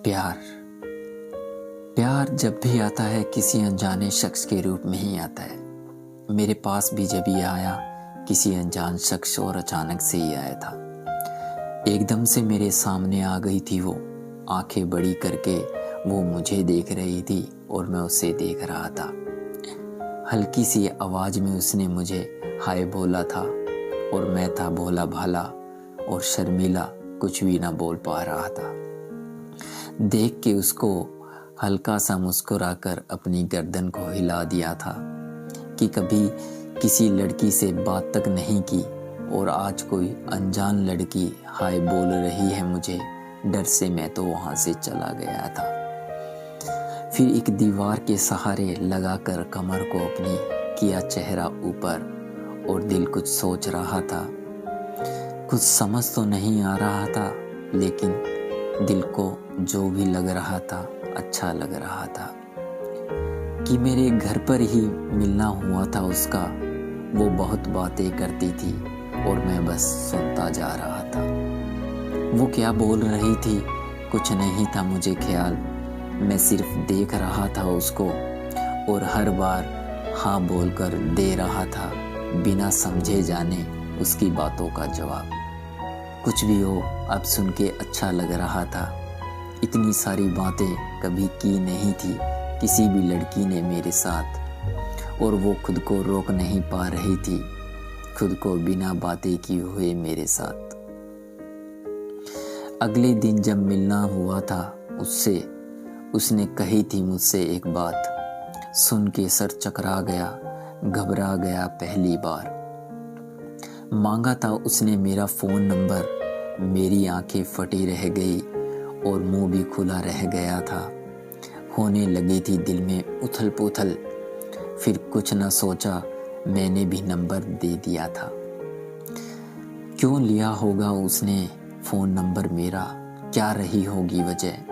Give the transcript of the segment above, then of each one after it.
प्यार प्यार जब भी आता है किसी अनजाने शख्स के रूप में ही आता है। मेरे पास भी जब ये आया किसी अनजान शख्स और अचानक से ही आया था। एकदम से मेरे सामने आ गई थी वो, आंखें बड़ी करके वो मुझे देख रही थी और मैं उसे देख रहा था। हल्की सी आवाज़ में उसने मुझे हाय बोला था और मैं था भोला भाला और शर्मीला, कुछ भी ना बोल पा रहा था। देख के उसको हल्का सा मुस्कुराकर अपनी गर्दन को हिला दिया था कि कभी किसी लड़की से बात तक नहीं की और आज कोई अनजान लड़की हाय बोल रही है मुझे। डर से मैं तो वहाँ से चला गया था। फिर एक दीवार के सहारे लगाकर कमर को अपनी किया चेहरा ऊपर और दिल कुछ सोच रहा था। कुछ समझ तो नहीं आ रहा था, लेकिन दिल को जो भी लग रहा था अच्छा लग रहा था कि मेरे घर पर ही मिलना हुआ था उसका। वो बहुत बातें करती थी और मैं बस सुनता जा रहा था। वो क्या बोल रही थी कुछ नहीं था मुझे ख्याल, मैं सिर्फ देख रहा था उसको और हर बार हाँ बोलकर दे रहा था बिना समझे जाने उसकी बातों का जवाब। कुछ भी हो अब सुन के अच्छा लग रहा था। इतनी सारी बातें कभी की नहीं थी किसी भी लड़की ने मेरे साथ, और वो खुद को रोक नहीं पा रही थी खुद को बिना बातें किए हुए मेरे साथ। अगले दिन जब मिलना हुआ था उससे, उसने कही थी मुझसे एक बात, सुन के सर चकरा गया, घबरा गया पहली बार। मांगा था उसने मेरा फ़ोन नंबर, मेरी आंखें फटी रह गई और मुंह भी खुला रह गया था। होने लगी थी दिल में उथल पुथल, फिर कुछ न सोचा मैंने भी नंबर दे दिया था। क्यों लिया होगा उसने फ़ोन नंबर मेरा, क्या रही होगी वजह।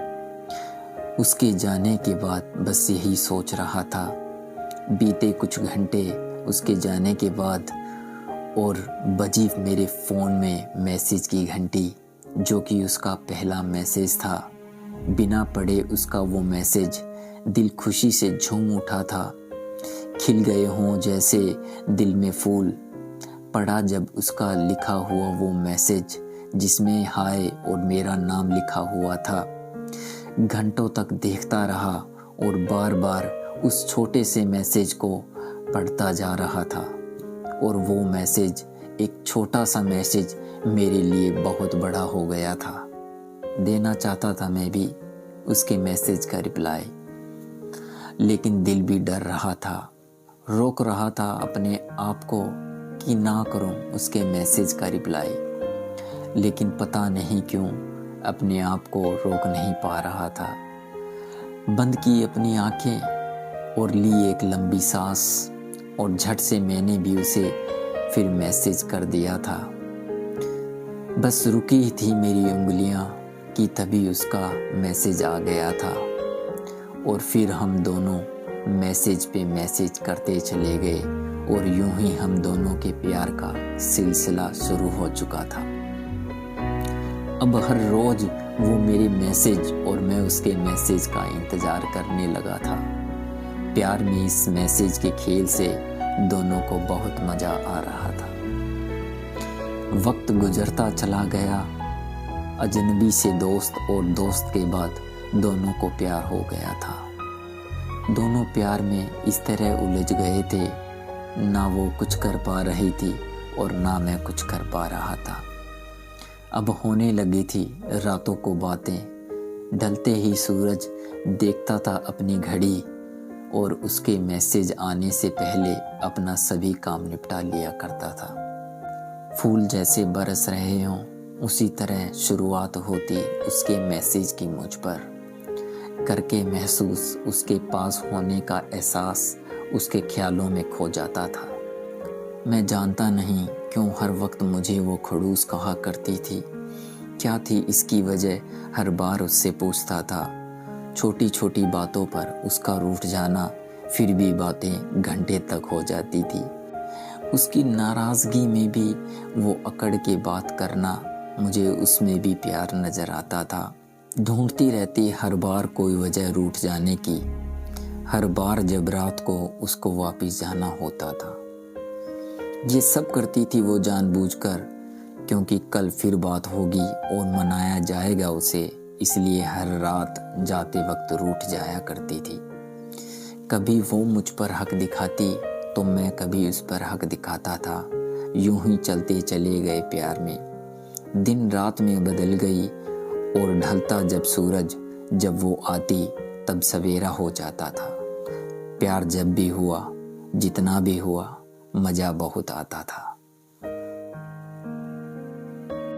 उसके जाने के बाद बस यही सोच रहा था। बीते कुछ घंटे उसके जाने के बाद और बजी मेरे फ़ोन में मैसेज की घंटी, जो कि उसका पहला मैसेज था। बिना पढ़े उसका वो मैसेज दिल खुशी से झूम उठा था। खिल गए हों जैसे दिल में फूल। पढ़ा जब उसका लिखा हुआ वो मैसेज जिसमें हाय और मेरा नाम लिखा हुआ था, घंटों तक देखता रहा और बार बार उस छोटे से मैसेज को पढ़ता जा रहा था। और वो मैसेज, एक छोटा सा मैसेज, मेरे लिए बहुत बड़ा हो गया था। देना चाहता था मैं भी उसके मैसेज का रिप्लाई, लेकिन दिल भी डर रहा था, रोक रहा था अपने आप को कि ना करूं उसके मैसेज का रिप्लाई। लेकिन पता नहीं क्यों अपने आप को रोक नहीं पा रहा था। बंद की अपनी आंखें और ली एक लंबी सांस और झट से मैंने भी उसे फिर मैसेज कर दिया था। बस रुकी थी मेरी उंगलियां कि तभी उसका मैसेज आ गया था और फिर हम दोनों मैसेज पे मैसेज करते चले गए और यूं ही हम दोनों के प्यार का सिलसिला शुरू हो चुका था। अब हर रोज वो मेरे मैसेज और मैं उसके मैसेज का इंतजार करने लगा था। प्यार में इस मैसेज के खेल से दोनों को बहुत मजा आ रहा था। वक्त गुजरता चला गया, अजनबी से दोस्त और दोस्त के बाद दोनों को प्यार हो गया था। दोनों प्यार में इस तरह उलझ गए थे, ना वो कुछ कर पा रही थी और ना मैं कुछ कर पा रहा था। अब होने लगी थी रातों को बातें, ढलते ही सूरज देखता था अपनी घड़ी और उसके मैसेज आने से पहले अपना सभी काम निपटा लिया करता था। फूल जैसे बरस रहे हों उसी तरह शुरुआत होती उसके मैसेज की मुझ पर, करके महसूस उसके पास होने का एहसास उसके ख्यालों में खो जाता था। मैं जानता नहीं क्यों हर वक्त मुझे वो खड़ूस कहा करती थी। क्या थी इसकी वजह, हर बार उससे पूछता था। छोटी छोटी बातों पर उसका रूठ जाना, फिर भी बातें घंटे तक हो जाती थी। उसकी नाराज़गी में भी वो अकड़ के बात करना, मुझे उसमें भी प्यार नज़र आता था। ढूंढती रहती हर बार कोई वजह रूठ जाने की, हर बार जब रात को उसको वापिस जाना होता था। ये सब करती थी वो जानबूझकर, क्योंकि कल फिर बात होगी और मनाया जाएगा उसे, इसलिए हर रात जाते वक्त रूठ जाया करती थी। कभी वो मुझ पर हक दिखाती तो मैं कभी उस पर हक दिखाता था। यूं ही चलते चले गए प्यार में, दिन रात में बदल गई और ढलता जब सूरज, जब वो आती तब सवेरा हो जाता था। प्यार जब भी हुआ, जितना भी हुआ, मज़ा बहुत आता था।